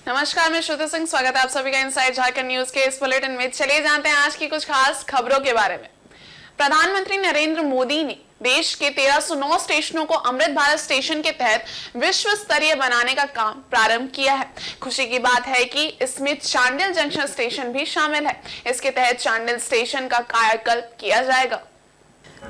नमस्कार, मैं श्रुति सिंह। स्वागत है आप सभी का इनसाइड झारखंड न्यूज के इस बुलेटिन में। चलिए जानते हैं आज की कुछ खास खबरों के बारे में। प्रधानमंत्री नरेंद्र मोदी ने देश के 1309 स्टेशनों को अमृत भारत स्टेशन के तहत विश्व स्तरीय बनाने का काम प्रारंभ किया है। खुशी की बात है कि इसमें चांडिल जंक्शन स्टेशन भी शामिल है। इसके तहत चांडिल स्टेशन का कायाकल्प किया जाएगा।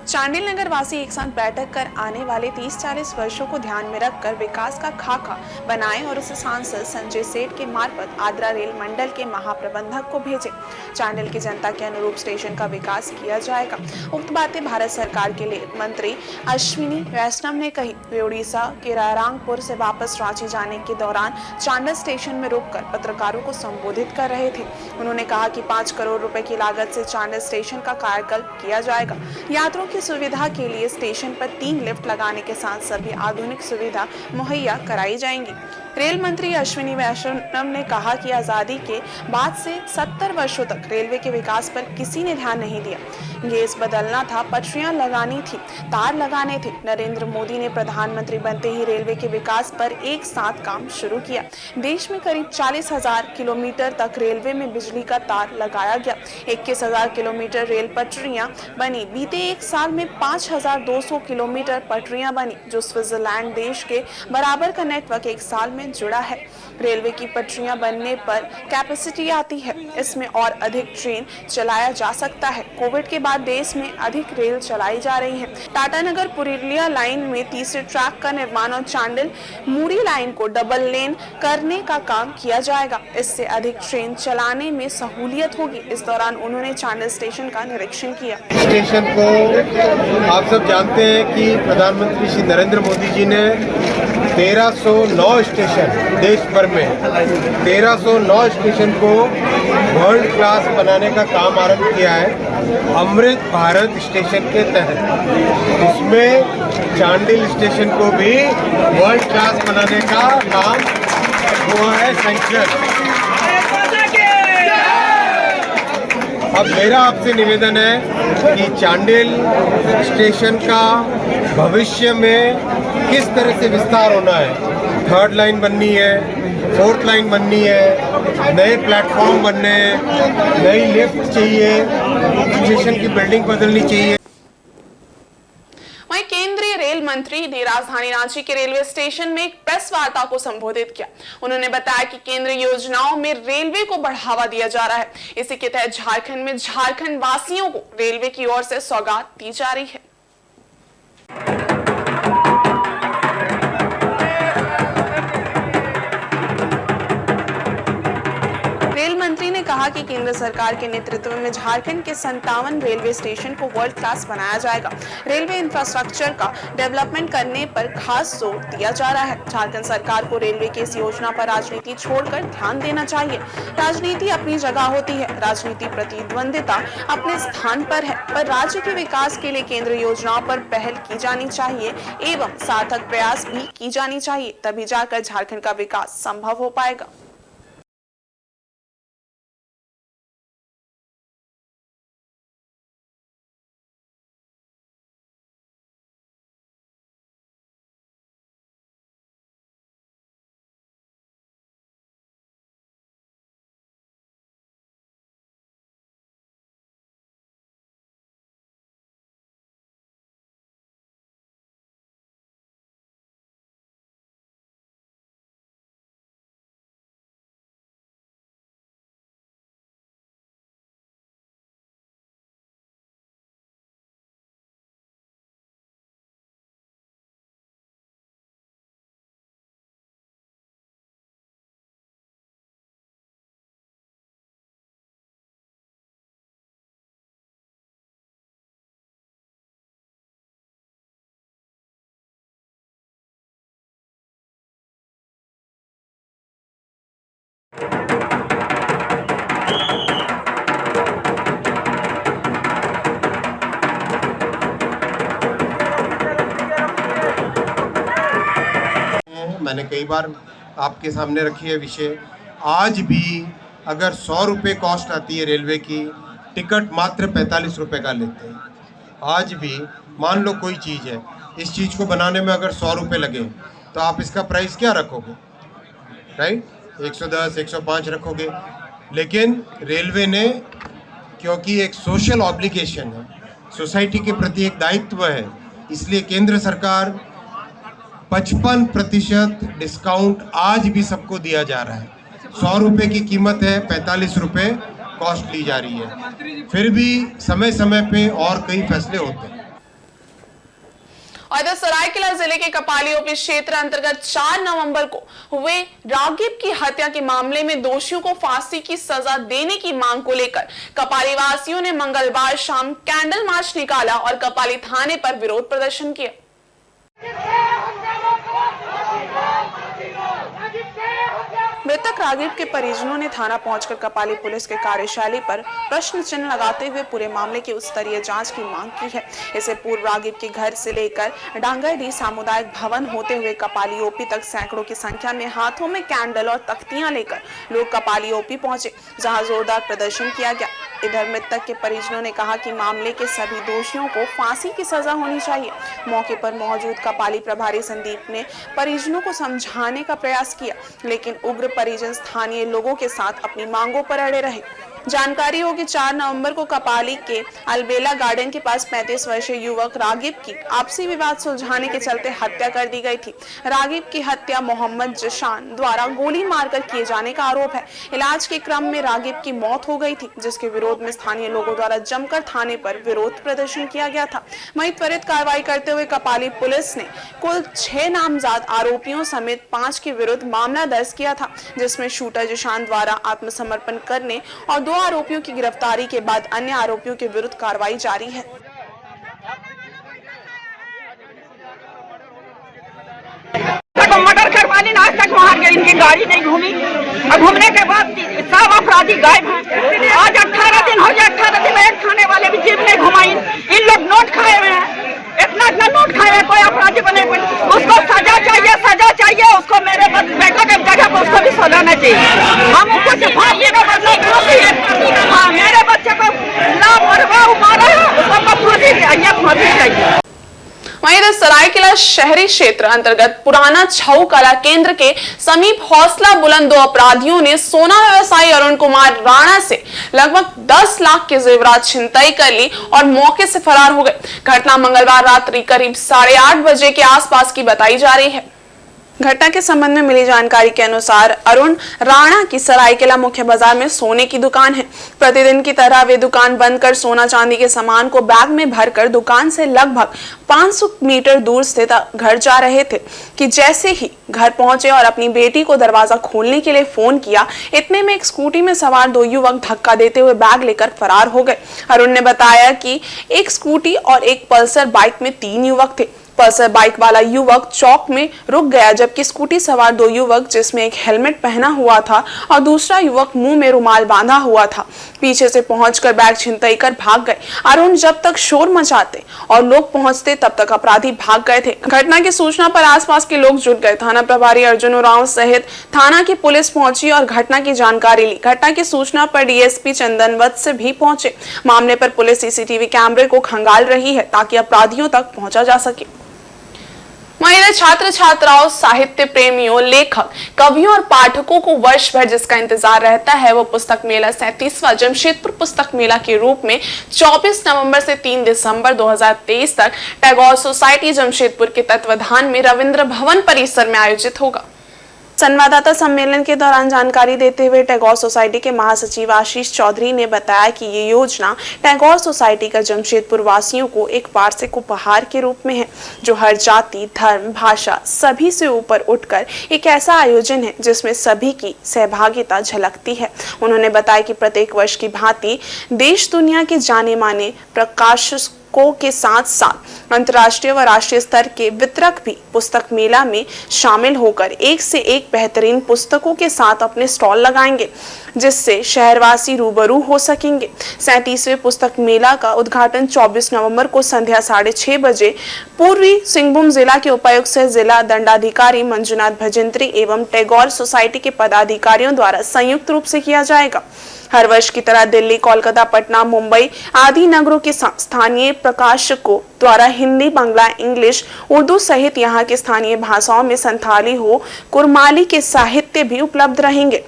चांडिल नगर वासी एक साथ बैठक कर आने वाले 30-40 वर्षों को ध्यान में रखकर विकास का खाका बनाए और उसे सांसद संजय सेठ के मार्फत आद्रा रेल मंडल के महाप्रबंधक को भेजे। चांडिल की जनता के अनुरूप स्टेशन का विकास किया जाएगा। उक्त बातें भारत सरकार के लिए मंत्री अश्विनी वैष्णव ने कही। वे उड़ीसा के रायरंगपुर से वापस रांची जाने के दौरान चांडिल स्टेशन में रुककर पत्रकारों को संबोधित कर रहे थे। उन्होंने कहा कि 5 करोड़ रुपए की लागत से चांडिल स्टेशन का कायाकल्प किया जाएगा। यात्रियों की सुविधा के लिए स्टेशन पर 3 लिफ्ट लगाने के साथ सभी आधुनिक सुविधा मुहैया कराई जाएंगी। रेल मंत्री अश्विनी वैष्णव ने कहा कि आजादी के बाद से 70 वर्षों तक रेलवे के विकास पर किसी ने ध्यान नहीं दिया। गेज बदलना था, पटरियां लगानी थी, तार लगाने थे। नरेंद्र मोदी ने प्रधानमंत्री बनते ही रेलवे के विकास पर एक साथ काम शुरू किया। देश में करीब 40,000 किलोमीटर तक रेलवे में बिजली का तार लगाया गया। 21,000 किलोमीटर रेल पटरियां बनी। बीते एक साल में 5,200 किलोमीटर पटरियां बनी, जो स्विट्जरलैंड देश के बराबर का नेटवर्क एक साल में जुड़ा है। रेलवे की पटरियां बनने पर कैपेसिटी आती है। इसमें और अधिक ट्रेन चलाया जा सकता है। कोविड के बाद देश में अधिक रेल चलाई जा रही है। टाटानगर पुरुलिया लाइन में तीसरे ट्रैक का निर्माण और चांडिल मुरी लाइन को डबल लेन करने का काम किया जाएगा। इससे अधिक ट्रेन चलाने में सहूलियत होगी। इस दौरान उन्होंने चांडिल स्टेशन का निरीक्षण किया। स्टेशन को आप सब जानते हैं कि प्रधानमंत्री श्री नरेंद्र मोदी जी ने 1309 स्टेशन देश भर में 1309 स्टेशन को वर्ल्ड क्लास बनाने का काम आरंभ किया है अमृत भारत स्टेशन के तहत। इसमें चांडिल स्टेशन को भी वर्ल्ड क्लास बनाने का काम हुआ है सैंक्शन। अब मेरा आपसे निवेदन है कि चांडिल स्टेशन का भविष्य में किस तरह से विस्तार होना है। 3rd लाइन बननी है, 4th लाइन बननी है, नए प्लेटफॉर्म बनने हैं, नई लिफ्ट चाहिए, स्टेशन की बिल्डिंग बदलनी चाहिए। वहीं केंद्रीय रेल मंत्री ने राजधानी रांची के रेलवे स्टेशन में एक प्रेस वार्ता को संबोधित किया। उन्होंने बताया कि केंद्रीय योजनाओं में रेलवे को बढ़ावा दिया जा रहा है। इसी के तहत झारखंड में झारखंड वासियों को रेलवे की ओर से सौगात दी जा रही है। रेल मंत्री ने कहा कि केंद्र सरकार के नेतृत्व में झारखंड के 57 रेलवे स्टेशन को वर्ल्ड क्लास बनाया जाएगा। रेलवे इंफ्रास्ट्रक्चर का डेवलपमेंट करने पर खास जोर दिया जा रहा है। झारखंड सरकार को रेलवे की इस योजना पर राजनीति छोड़कर ध्यान देना चाहिए। राजनीति अपनी जगह होती है, राजनीति प्रतिद्वंदिता अपने स्थान पर है, पर राज्य के विकास के लिए केंद्र योजनाओं पर पहल की जानी चाहिए एवं सार्थक प्रयास भी की जानी चाहिए। तभी जाकर झारखंड का विकास संभव हो पाएगा। मैंने कई बार आपके सामने रखी है विषय। आज भी अगर 100 रुपये कॉस्ट आती है रेलवे की, टिकट मात्र 45 रुपये का लेते हैं। आज भी मान लो कोई चीज़ है, इस चीज़ को बनाने में अगर 100 रुपये लगे तो आप इसका प्राइस क्या रखोगे, राइट? 110, 105 रखोगे, लेकिन रेलवे ने, क्योंकि एक सोशल ऑब्लिगेशन है, सोसाइटी के प्रति एक दायित्व है, इसलिए केंद्र सरकार 55% डिस्काउंट आज भी सबको दिया जा रहा है। 100 रुपये की कीमत है, 45 रुपये कॉस्ट ली जा रही है। फिर भी समय समय पे और कई फैसले होते हैं। और इधर सरायकेला जिले के कपाली ओपी क्षेत्र अंतर्गत 4 नवंबर को हुए रागिब की हत्या के मामले में दोषियों को फांसी की सजा देने की मांग को लेकर कपाली वासियों ने मंगलवार शाम कैंडल मार्च निकाला और कपाली थाने पर विरोध प्रदर्शन किया। मृतक रागिब के परिजनों ने थाना पहुंचकर कपाली पुलिस के कार्यशैली पर प्रश्न चिन्ह लगाते हुए पूरे मामले की उच्चस्तरीय जांच की मांग की है। इससे पूर्व रागिब के घर से लेकर डांगरडी सामुदायिक भवन होते हुए कपाली ओपी तक सैकड़ों की संख्या में हाथों में कैंडल और तख्तियां लेकर लोग कपाली ओपी पहुंचे, जहां जोरदार प्रदर्शन किया गया। इधर मृतक के परिजनों ने कहा कि मामले के सभी दोषियों को फांसी की सजा होनी चाहिए। मौके पर मौजूद कपाली प्रभारी संदीप ने परिजनों को समझाने का प्रयास किया, लेकिन उग्र परिजन स्थानीय लोगों के साथ अपनी मांगों पर अड़े रहे। जानकारी हो कि 4 नवंबर को कपाली के अलबेला गार्डन के पास 35 वर्षीय युवक रागिब की आपसी विवाद सुलझाने के चलते हत्या कर दी गई थी। रागिब की हत्या मोहम्मद जशान द्वारा गोली मारकर किए जाने का आरोप है। इलाज के क्रम में रागिब की मौत हो गई थी, जिसके विरोध में स्थानीय लोगों द्वारा जमकर थाने पर विरोध प्रदर्शन किया गया था। वहीं त्वरित कार्रवाई करते हुए कपाली पुलिस ने कुल 6 नामजद आरोपियों समेत 5 के विरुद्ध मामला दर्ज किया था, जिसमें शूटर जशान द्वारा आत्मसमर्पण करने और 2 आरोपियों की गिरफ्तारी के बाद अन्य आरोपियों के विरुद्ध कार्रवाई जारी है। मर्डर करवा ली, आज तक वहाँ गए, इनकी गाड़ी नहीं घूमी और घूमने के बाद सब अपराधी गायब हैं। आज 18 दिन हो गया, 18 दिन में एक थाने वाले भी जीप नहीं घुमाई। इन लोग नोट खाए हुए हैं, इतना नोट खाए हुए, कोई अपराधी बने, उसको सजा चाहिए, सजा चाहिए उसको। मेरे बेटा के जगह पर उसको भी सजाना चाहिए। हम उसको फांसी का बदला फांसी है। हाँ, मेरे बच्चे को लापरवाह मारा है, उसको फांसी चाहिए। वहीं इधर सरायकेला शहरी क्षेत्र अंतर्गत पुराना छऊ कला केंद्र के समीप हौसला बुलंद 2 अपराधियों ने सोना व्यवसायी अरुण कुमार राणा से लगभग 10 लाख के जेवरात छिनतई कर ली और मौके से फरार हो गए। घटना मंगलवार रात्रि करीब 8:30 बजे के आसपास की बताई जा रही है। घटना के संबंध में मिली जानकारी के अनुसार अरुण राणा की सरायकेला मुख्य बाजार में सोने की दुकान है। प्रतिदिन की तरह वे दुकान बंद कर सोना चांदी के सामान को बैग में भरकर दुकान से लगभग 500 मीटर दूर स्थित घर जा रहे थे कि जैसे ही घर पहुंचे और अपनी बेटी को दरवाजा खोलने के लिए फोन किया, इतने में एक स्कूटी में सवार 2 युवक धक्का देते हुए बैग लेकर फरार हो गए। अरुण ने बताया कि एक स्कूटी और एक पल्सर बाइक में 3 युवक थे। पल्सर बाइक वाला युवक चौक में रुक गया, जबकि स्कूटी सवार 2 युवक, जिसमें एक हेलमेट पहना हुआ था और दूसरा युवक मुंह में रुमाल बांधा हुआ था, पीछे से पहुंचकर बैग छिनतई कर भाग गए। अरुण जब तक शोर मचाते और लोग पहुंचते तब तक अपराधी भाग गए थे। घटना की सूचना पर आसपास के लोग जुट गए। थाना प्रभारी अर्जुन उरांव सहित थाना की पुलिस पहुंची और घटना की जानकारी ली। घटना की सूचना पर डीएसपी चंदन वत्स भी पहुंचे। मामले पर पुलिस सीसीटीवी कैमरे को खंगाल रही है ताकि अपराधियों तक पहुंचा जा सके। वहीं छात्र छात्राओं, साहित्य प्रेमियों, लेखक, कवियों और पाठकों को वर्ष भर जिसका इंतजार रहता है वो पुस्तक मेला 37वां जमशेदपुर पुस्तक मेला के रूप में 24 नवंबर से 3 दिसंबर 2023 तक टैगोर सोसाइटी जमशेदपुर के तत्वाधान में रविंद्र भवन परिसर में आयोजित होगा। संवाददाता सम्मेलन के दौरान जानकारी देते हुए टैगोर सोसाइटी के महासचिव आशीष चौधरी ने बताया कि ये योजना टैगोर सोसाइटी का जमशेदपुर वासियों को एक वार्षिक उपहार के रूप में है, जो हर जाति, धर्म, भाषा सभी से ऊपर उठकर एक ऐसा आयोजन है जिसमें सभी की सहभागिता झलकती है। उन्होंने बताया कि प्रत्येक वर्ष की भांति देश दुनिया के जाने माने प्रकाशकों के साथ साथ अंतर्राष्ट्रीय व राष्ट्रीय स्तर के वितरक भी पुस्तक मेला में शामिल होकर एक से एक बेहतरीन पुस्तकों के साथ अपने स्टॉल लगाएंगे, जिससे शहरवासी रूबरू हो सकेंगे। 37वें पुस्तक मेला का उद्घाटन 24 नवंबर को संध्या 6:30 बजे पूर्वी सिंहभूम जिला के उपायुक्त से जिला दंडाधिकारी मंजुनाथ भजंत्री एवं टैगोर सोसाइटी के पदाधिकारियों द्वारा संयुक्त रूप से किया जाएगा। हर वर्ष की तरह दिल्ली, कोलकाता, पटना, मुंबई आदि नगरों के स्थानीय प्रकाशकों द्वारा हिंदी, बांग्ला, इंग्लिश, उर्दू सहित यहाँ की स्थानीय भाषाओं में संथाली हो कुरमाली के साहित्य भी उपलब्ध रहेंगे।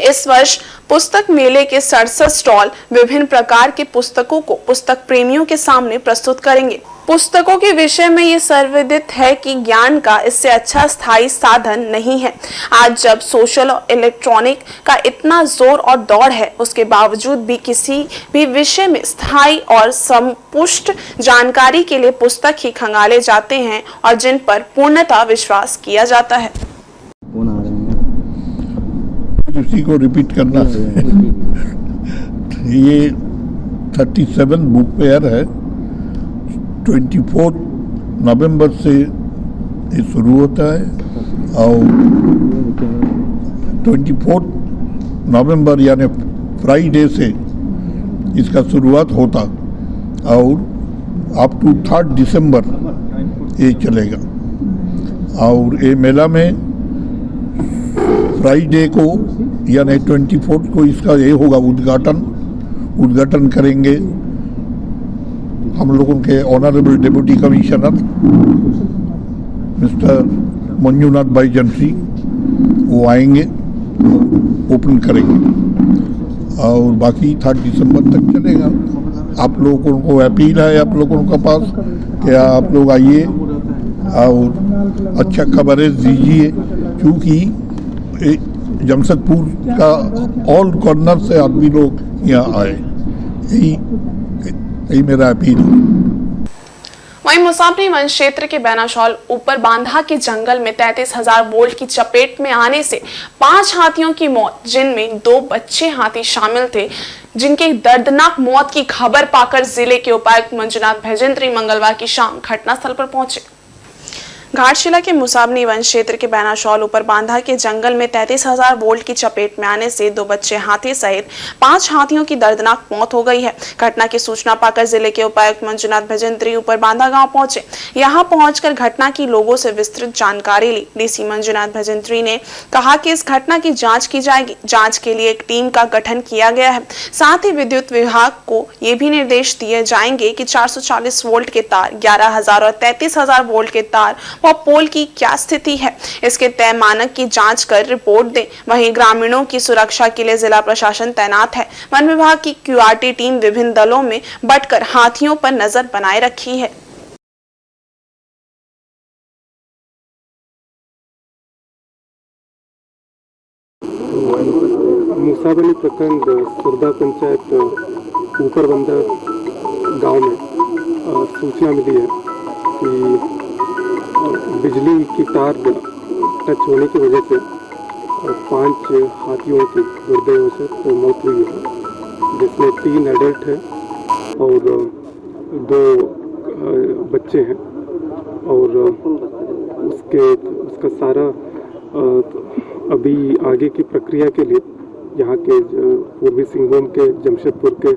इस वर्ष पुस्तक मेले के 67 स्टॉल विभिन्न प्रकार के पुस्तकों को पुस्तक प्रेमियों के सामने प्रस्तुत करेंगे। पुस्तकों के विषय में ये सर्वविदित है कि ज्ञान का इससे अच्छा स्थायी साधन नहीं है। आज जब सोशल और इलेक्ट्रॉनिक का इतना जोर और दौड़ है, उसके बावजूद भी किसी भी विषय में स्थायी और संपुष्ट जानकारी के लिए पुस्तक ही खंगाले जाते हैं और जिन पर पूर्णतः विश्वास किया जाता है। उसी को रिपीट करना है। ये 37 बुक फेयर है। 24 नवंबर से ये शुरू होता है और 24 नवंबर यानी फ्राइडे से इसका शुरुआत होता और अप टू 3 दिसंबर ये चलेगा। और ये मेला में फ्राइडे को यानी 24 को इसका ये होगा उद्घाटन करेंगे हम लोगों के honourable deputy commissioner mister Manjunath भाई जंत्री, वो आएंगे, ओपन करेंगे और बाकी 3 दिसंबर तक चलेगा। आप लोगों को अपील है आप लोगों के पास कि आप लोग आइए और अच्छा कवरेज दीजिए, क्योंकि जमशेदपुर का ऑल कॉर्नर से आदमी लोग यहाँ आए। यही मेरा अपील है। वहीं मुसाफरी वन क्षेत्र के बैनाशौल ऊपर बांधा के जंगल में 33,000 वोल्ट की चपेट में आने से 5 हाथियों की मौत, जिनमें 2 बच्चे हाथी शामिल थे, जिनके दर्दनाक मौत की खबर पाकर जिले के उपायुक्त मंजुनाथ भजंत्री मंगलवार की शाम घटनास्थल पर पहुंचे। घाटशिला के मुसाबनी वन क्षेत्र के बैनाशौल ऊपर बांधा के जंगल में 33,000 वोल्ट की चपेट में आने से 2 बच्चे हाथी सहित 5 हाथियों की दर्दनाक मौत हो गई है। घटना की सूचना पाकर जिले के उपायुक्त मंजुनाथ भजंत्री ऊपर बांधा गांव पहुंचे। यहां पहुंचकर घटना की लोगों से विस्तृत जानकारी ली। डीसी मंजुनाथ भजंत्री ने कहा कि इस घटना की जांच की जाएगी। जांच के लिए एक टीम का गठन किया गया है। साथ ही विद्युत विभाग को ये भी निर्देश दिए जाएंगे कि 440 वोल्ट के तार, 11,000 और 33,000 वोल्ट के तार व पोल की क्या स्थिति है, इसके तय मानक की जांच कर रिपोर्ट दें। वहीं ग्रामीणों की सुरक्षा के लिए जिला प्रशासन तैनात है। वन विभाग की क्यूआरटी टीम विभिन्न दलों में बंटकर हाथियों पर नजर बनाए रखी है। मुसाबनी प्रखंड सुरदा पंचायत ऊपरबंदा गांव में सूचना मिली है कि बिजली की तार टच होने की वजह से 5 हाथियों की दुर्दैववश मौत हुई है, जिसमें 3 एडल्ट हैं और 2 बच्चे हैं। और उसका सारा अभी आगे की प्रक्रिया के लिए यहाँ के पूर्वी सिंहभूम के जमशेदपुर के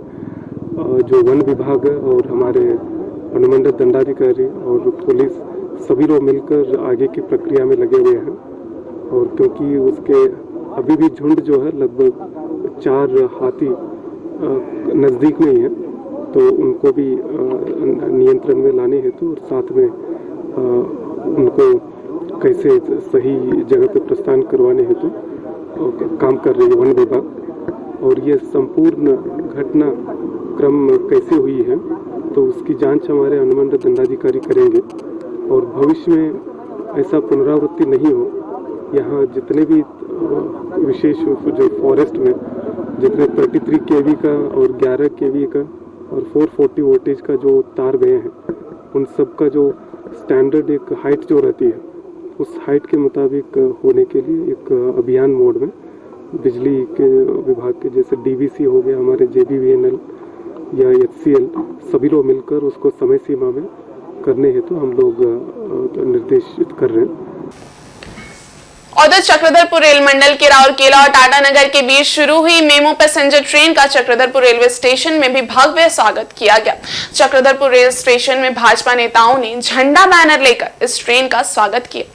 जो वन विभाग है और हमारे अनुमंडल दंडाधिकारी और पुलिस सभी लोग मिलकर आगे की प्रक्रिया में लगे हुए हैं। और क्योंकि उसके अभी भी झुंड जो है लगभग 4 हाथी नज़दीक में ही है, तो उनको भी नियंत्रण में लाने हेतु और साथ में उनको कैसे सही जगह पे प्रस्थान करवाने हेतु काम कर रही है वन विभाग। और ये संपूर्ण घटना क्रम कैसे हुई है तो उसकी जांच हमारे अनुमंडल दंडाधिकारी करेंगे और भविष्य में ऐसा पुनरावृत्ति नहीं हो। यहाँ जितने भी विशेष जो फॉरेस्ट में जितने 33 kV का और 11 kV का और 440 वोल्टेज का जो तार गए हैं, उन सब का जो स्टैंडर्ड एक हाइट जो रहती है, उस हाइट के मुताबिक होने के लिए एक अभियान मोड में बिजली के विभाग के जैसे DVC हो गया, हमारे JBVNL या HCL, सभी लोग मिलकर उसको समय सीमा में करने हेतु हम लोग निर्देशित कर रहे हैं। उधर चक्रधरपुर रेल मंडल के राउरकेला और टाटानगर के बीच शुरू हुई मेमो पैसेंजर ट्रेन का चक्रधरपुर रेलवे स्टेशन में भी भव्य स्वागत किया गया। चक्रधरपुर रेल स्टेशन में भाजपा नेताओं ने झंडा बैनर लेकर इस ट्रेन का स्वागत किया।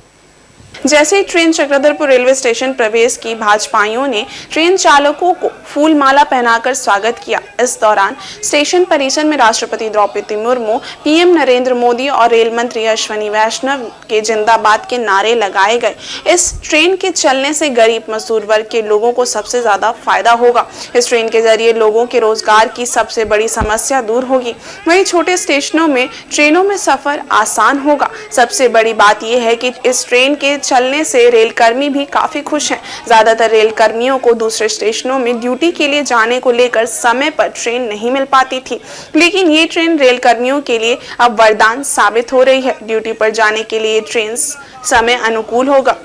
जैसे ही ट्रेन चक्रधरपुर रेलवे स्टेशन प्रवेश की, भाजपाइयों ने ट्रेन चालकों को फूल माला पहनाकर स्वागत किया। इस दौरान स्टेशन परिसर में राष्ट्रपति द्रौपदी मुर्मू, पीएम नरेंद्र मोदी और रेल मंत्री अश्विनी वैष्णव के जिंदाबाद के नारे लगाए गए। इस ट्रेन के चलने से गरीब मजदूर वर्ग के लोगों को सबसे ज्यादा फायदा होगा। इस ट्रेन के जरिए लोगों के रोजगार की सबसे बड़ी समस्या दूर होगी। वहीं छोटे स्टेशनों में ट्रेनों में सफर आसान होगा। सबसे बड़ी बात यह है कि इस ट्रेन के चलने से रेलकर्मी भी काफी खुश हैं। ज्यादातर रेलकर्मियों को दूसरे स्टेशनों में ड्यूटी के लिए जाने को लेकर समय पर ट्रेन नहीं मिल पाती थी, लेकिन ये ट्रेन रेलकर्मियों के लिए अब वरदान साबित हो रही है। ड्यूटी पर जाने के लिए ट्रेन समय अनुकूल होगा।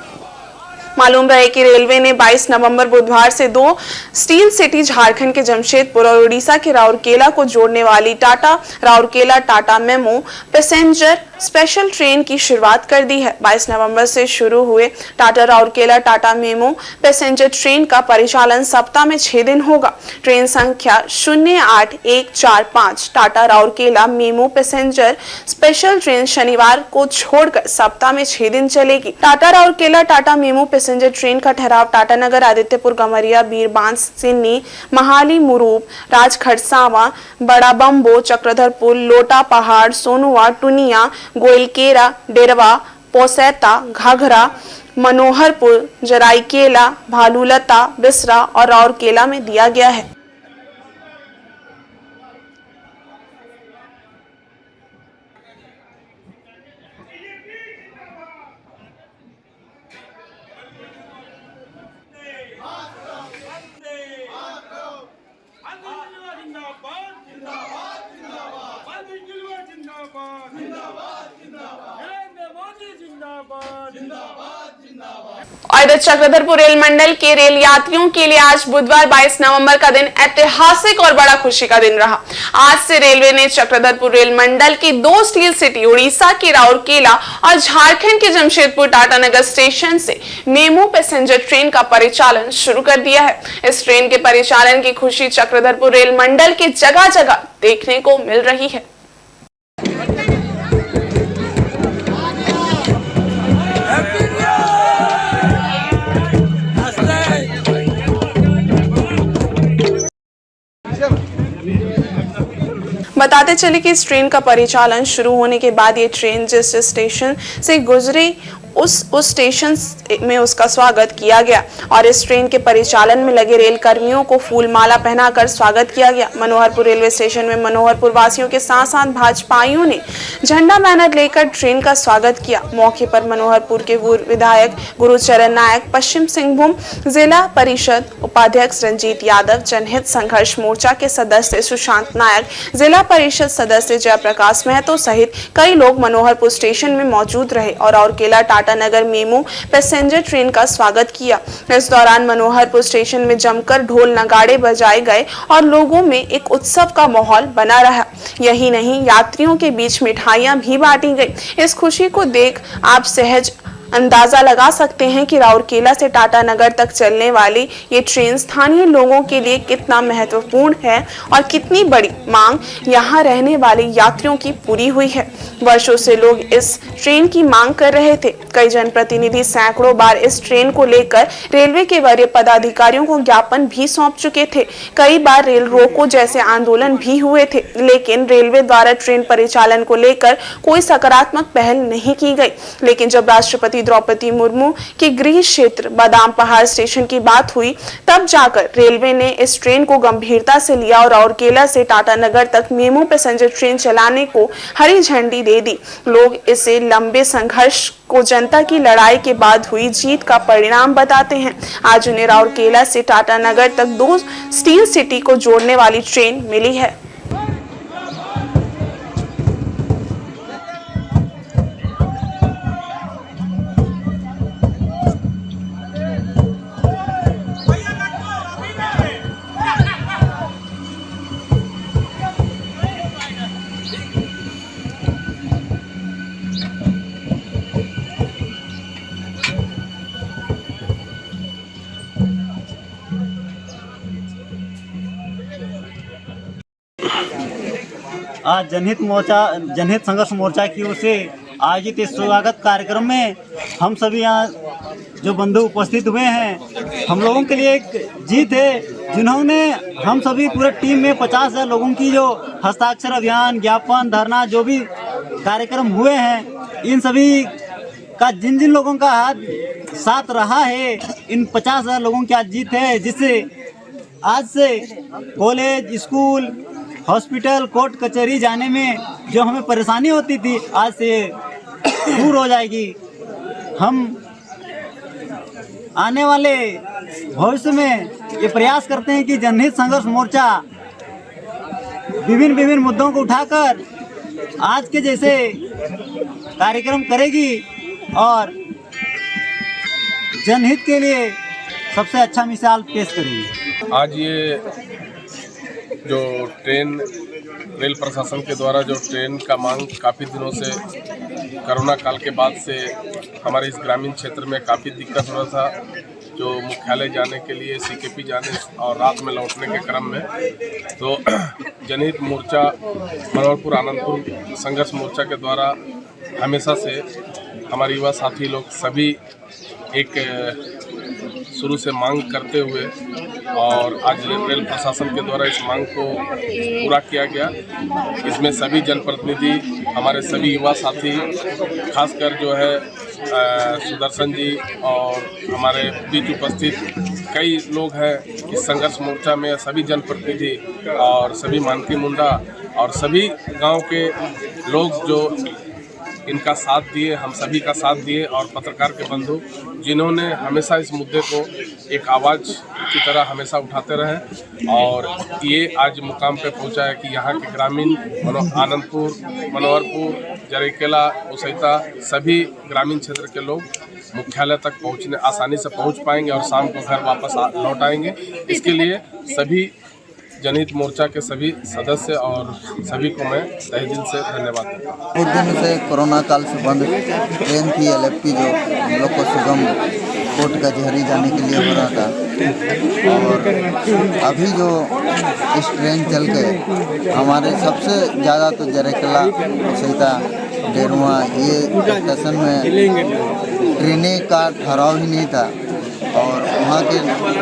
मालूम रहे कि रेलवे ने 22 नवंबर बुधवार से 2 स्टील सिटी झारखंड के जमशेदपुर और उड़ीसा के राउरकेला को जोड़ने वाली Tata Rourkela Tata memo passenger special train की शुरुआत कर दी है। 22 नवंबर से शुरू हुए Tata Rourkela Tata memo passenger train का परिचालन सप्ताह में 6 दिन होगा। ट्रेन संख्या 08145 Tata Rourkela memo passenger special train शनिवार को छोड़कर सप्ताह में 6 दिन चलेगी। Tata Rourkela Tata memo passenger train का ठहराव टाटानगर, आदित्यपुर, गमरिया, बीरबांस, सिन्नी, महाली, मुरूप, राजखड़सावा, बड़ा बम्बो, चक्रधरपुर, लोटा पहाड़, सोनुआ, टुनिया, गोइलकेरा, डेरवा, पोसैता, घाघरा, मनोहरपुर, जराईकेला, भालूलता, बिसरा और राउरकेला में दिया गया है। और इधर चक्रधरपुर रेल मंडल के रेल यात्रियों के लिए आज बुधवार 22 नवंबर का दिन ऐतिहासिक और बड़ा खुशी का दिन रहा। आज से रेलवे ने चक्रधरपुर रेल मंडल की 2 स्टील सिटी उड़ीसा के राउरकेला और झारखंड के जमशेदपुर टाटानगर स्टेशन से मेमो पैसेंजर ट्रेन का परिचालन शुरू कर दिया है। इस ट्रेन के परिचालन की खुशी चक्रधरपुर रेल मंडल के जगह जगह देखने को मिल रही है। बताते चले कि इस ट्रेन का परिचालन शुरू होने के बाद ये ट्रेन जिस स्टेशन से गुजरी उस स्टेशन में उसका स्वागत किया गया और इस ट्रेन के परिचालन में लगे रेल कर्मियों को फूल माला पहनाकर स्वागत किया गया। मनोहरपुर रेलवे स्टेशन में मनोहरपुर वासियों के साथ साथ भाजपाइयों ने झंडा बैनर लेकर ट्रेन का स्वागत किया। मौके पर मनोहरपुर के पूर्व विधायक गुरुचरण नायक, पश्चिम सिंहभूम जिला परिषद उपाध्यक्ष रंजीत यादव, जनहित संघर्ष मोर्चा के सदस्य सुशांत नायक, जिला परिषद सदस्य जयप्रकाश महतो सहित कई लोग मनोहरपुर स्टेशन में मौजूद रहे और Rourkela Tatanagar memo passenger train का स्वागत किया। इस दौरान मनोहरपुर स्टेशन में जमकर ढोल नगाड़े बजाए गए और लोगों में एक उत्सव का माहौल बना रहा। यही नहीं, यात्रियों के बीच मिठाइयां भी बांटी गई। इस खुशी को देख आप सहज अंदाजा लगा सकते हैं कि राउरकेला से टाटानगर तक चलने वाली ये ट्रेन स्थानीय लोगों के लिए कितना महत्वपूर्ण है और कितनी बड़ी मांग यहाँ रहने वाले यात्रियों की पूरी हुई है। वर्षों से लोग इस ट्रेन की मांग कर रहे थे। कई जनप्रतिनिधि सैकड़ों बार इस ट्रेन को लेकर रेलवे के वरीय पदाधिकारियों को ज्ञापन भी सौंप चुके थे। कई बार रेल रोको जैसे आंदोलन भी हुए थे, लेकिन रेलवे द्वारा ट्रेन परिचालन को लेकर कोई सकारात्मक पहल नहीं की गई। लेकिन जब राष्ट्रपति द्रौपदी मुर्मू के गृह क्षेत्र बादाम पहाड़ स्टेशन की बात हुई, तब जाकर रेलवे ने इस ट्रेन को गंभीरता से लिया और राउरकेला से टाटानगर तक मेमो पैसेंजर ट्रेन चलाने को हरी झंडी दे दी। लोग इसे लंबे संघर्ष को जनता की लड़ाई के बाद हुई जीत का परिणाम बताते हैं। आज उन्हें राउरकेला से टाटानगर तक 2 स्टील सिटी को जोड़ने वाली ट्रेन मिली है। आज जनहित संघर्ष मोर्चा की ओर से आयोजित इस स्वागत कार्यक्रम में हम सभी यहाँ जो बंधु उपस्थित हुए हैं, हम लोगों के लिए एक जीत है, जिन्होंने हम सभी पूरे टीम में 50,000 लोगों की जो हस्ताक्षर अभियान, ज्ञापन, धरना, जो भी कार्यक्रम हुए हैं, इन सभी का जिन जिन लोगों का हाथ साथ रहा है, इन 50,000 लोगों की आज जीत है, जिससे आज से कॉलेज, स्कूल, हॉस्पिटल, कोर्ट कचहरी जाने में जो हमें परेशानी होती थी, आज से दूर हो जाएगी। हम आने वाले भविष्य में ये प्रयास करते हैं कि जनहित संघर्ष मोर्चा विभिन्न मुद्दों को उठाकर आज के जैसे कार्यक्रम करेगी और जनहित के लिए सबसे अच्छा मिसाल पेश करेगी। आज ये जो रेल प्रशासन के द्वारा जो ट्रेन का मांग काफ़ी दिनों से कोरोना काल के बाद से हमारे इस ग्रामीण क्षेत्र में काफ़ी दिक्कत हो रहा था, जो मुख्यालय जाने के लिए, सीकेपी जाने और रात में लौटने के क्रम में, तो जनहित मोर्चा मनोहरपुर आनंदपुर संघर्ष मोर्चा के द्वारा हमेशा से हमारे युवा साथी लोग सभी एक शुरू से मांग करते हुए और आज रेल प्रशासन के द्वारा इस मांग को पूरा किया गया। इसमें सभी जनप्रतिनिधि, हमारे सभी युवा साथी, खासकर जो है सुदर्शन जी और हमारे बीच उपस्थित कई लोग हैं इस संघर्ष मोर्चा में, सभी जनप्रतिनिधि और सभी मानकी मुंडा और सभी गांव के लोग जो इनका साथ दिए, हम सभी का साथ दिए, और पत्रकार के बंधु जिन्होंने हमेशा इस मुद्दे को एक आवाज़ की तरह हमेशा उठाते रहे, और ये आज मुकाम पे पहुंचा है कि यहाँ के ग्रामीण आनंदपुर, मनोहरपुर, जरेकेला, उसैता सभी ग्रामीण क्षेत्र के लोग मुख्यालय तक पहुँचने आसानी से पहुँच पाएंगे और शाम को घर वापस लौट आएंगे। इसके लिए सभी जनहित मोर्चा के सभी सदस्य और सभी को मैं तहे दिल से धन्यवाद देता हूँ। कुछ दिन से कोरोना काल से बंद ट्रेन थी LFP, जो हम लोग को सुगम कोर्ट कचहरी जाने के लिए हो रहा था, और अभी जो इस ट्रेन चल के हमारे सबसे ज़्यादा तो जरेकला, सहिता, डेरुआ, ये स्टेशन में ट्रेनें का ठहराव ही नहीं था, और वहाँ के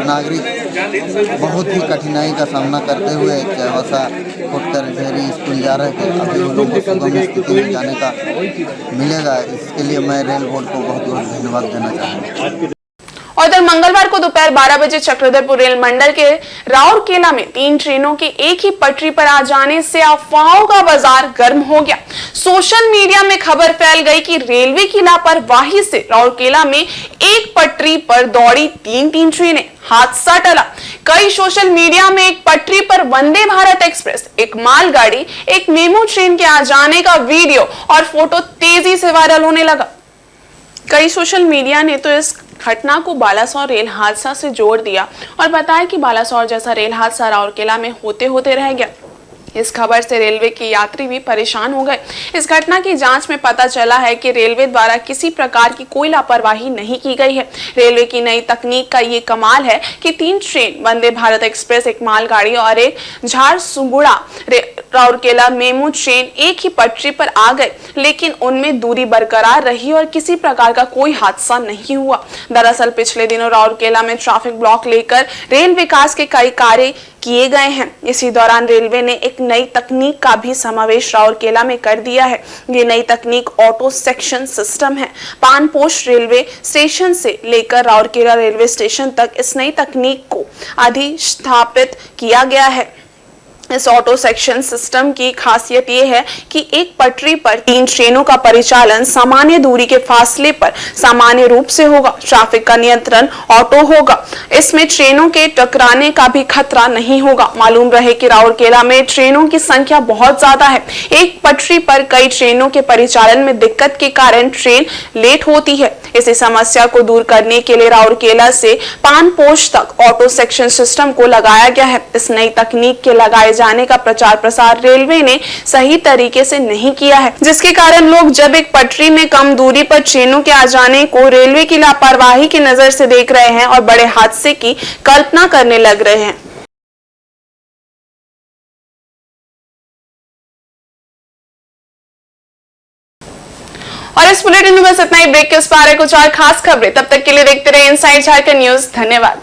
नागरिक बहुत ही कठिनाई का सामना करते हुए चाहवासा कोर्ट कचहरी स्कूल जा रहे थे। अभी उन लोगों को सुगम स्थिति में जाने का मिलेगा, इसके लिए मैं रेल बोर्ड को बहुत बहुत धन्यवाद देना चाहूँगा। और इधर मंगलवार को दोपहर 12 बजे चक्रधरपुर रेल मंडल के राउरकेला में 3 ट्रेनों के एक ही पटरी पर आ जाने से अफवाहों का बाजार गर्म हो गया। सोशल मीडिया में खबर फैल गई कि रेलवे की लापरवाही से राउरकेला में एक पटरी पर दौड़ी 3 ट्रेनें, हादसा टला। कई सोशल मीडिया में एक पटरी पर वंदे भारत एक्सप्रेस, एक मालगाड़ी, एक मेमू ट्रेन के आ जाने का वीडियो और फोटो तेजी से वायरल होने लगा। कई सोशल मीडिया ने तो इस घटना को बालासोर रेल हादसा से जोड़ दिया और बताया कि बालासोर जैसा रेल हादसा राउरकेला में होते होते रह गया। इस खबर से रेलवे के यात्री भी परेशान हो गए। इस घटना की जांच में पता चला है कि रेलवे द्वारा किसी प्रकार की कोई लापरवाही नहीं की गई है। रेलवे की नई तकनीक का ये कमाल है कि 3 ट्रेन, वंदे भारत एक्सप्रेस, एक मालगाड़ी और एक झारसुगुड़ा राउरकेला मेमू ट्रेन एक ही पटरी पर आ गए, लेकिन उनमें दूरी बरकरार रही और किसी प्रकार का कोई हादसा नहीं हुआ। दरअसल पिछले दिनों राउरकेला में ट्रैफिक ब्लॉक लेकर रेल विकास के कई कार्य किए गए हैं। इसी दौरान रेलवे ने एक नई तकनीक का भी समावेश राउरकेला में कर दिया है। ये नई तकनीक ऑटो सेक्शन सिस्टम है। पानपोस्ट रेलवे स्टेशन से लेकर राउरकेला रेलवे स्टेशन तक इस नई तकनीक को अधिस्थापित किया गया है। इस ऑटो सेक्शन सिस्टम की खासियत यह है कि एक पटरी पर 3 ट्रेनों का परिचालन सामान्य दूरी के फासले पर सामान्य रूप से होगा। ट्रैफिक का नियंत्रण ऑटो होगा। इसमें ट्रेनों के टकराने का भी खतरा नहीं होगा। मालूम रहे कि राउरकेला में ट्रेनों की संख्या बहुत ज्यादा है। एक पटरी पर कई ट्रेनों के परिचालन में दिक्कत के कारण ट्रेन लेट होती है। इसी समस्या को दूर करने के लिए राउरकेला से पानपोस्ट तक ऑटो सेक्शन सिस्टम को लगाया गया है। इस नई तकनीक के लगाए जाने का प्रचार प्रसार रेलवे ने सही तरीके से नहीं किया है, जिसके कारण लोग जब एक पटरी में कम दूरी पर ट्रेनों के आ जाने को रेलवे की लापरवाही की नजर से देख रहे हैं और बड़े हादसे की कल्पना करने लग रहे हैं। और इस बुलेटिन में बस इतना ही। ब्रेक के उस पार है कुछ और खास खबरें, तब तक के लिए देखते रहे इनसाइड झारखंड न्यूज। धन्यवाद।